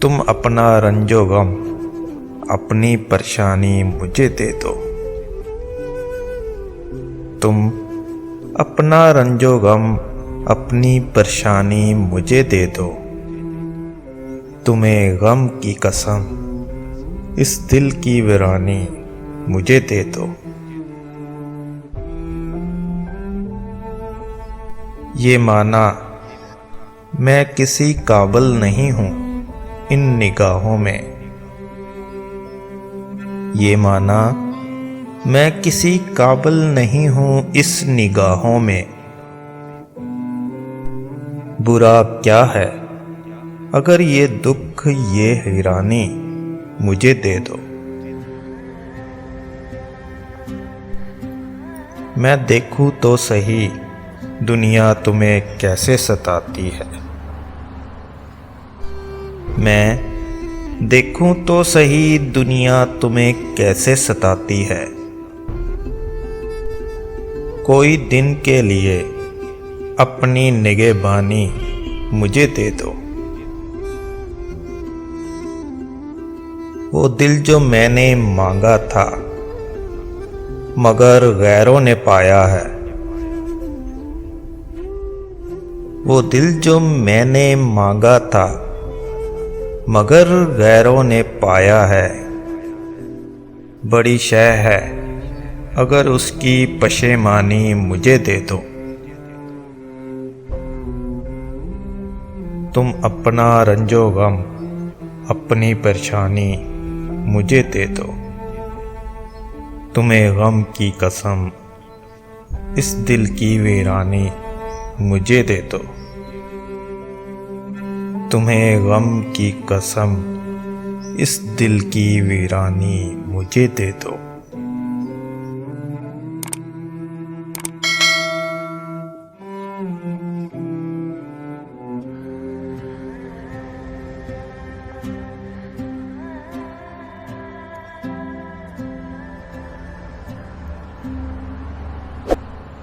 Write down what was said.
तुम अपना रंजो गम अपनी परेशानी मुझे दे दो। तुम अपना रंजो गम अपनी परेशानी मुझे दे दो। तुम्हें गम की कसम इस दिल की वीरानी मुझे दे दो। ये माना मैं किसी काबिल नहीं हूँ इन निगाहों में। ये माना मैं किसी काबिल नहीं हूँ इस निगाहों में। बुरा क्या है अगर ये दुख ये हैरानी मुझे दे दो। मैं देखूं तो सही दुनिया तुम्हें कैसे सताती है। मैं देखूं तो सही दुनिया तुम्हें कैसे सताती है। कोई दिन के लिए अपनी निगहबानी मुझे दे दो। वो दिल जो मैंने मांगा था मगर गैरों ने पाया है। वो दिल जो मैंने मांगा था मगर गैरों ने पाया है। बड़ी शय है अगर उसकी पशेमानी मुझे दे दो। तुम अपना रंजो गम अपनी परेशानी मुझे दे दो। तुम्हें गम की कसम इस दिल की वीरानी मुझे दे दो। तुम्हें गम की कसम इस दिल की वीरानी मुझे दे दो।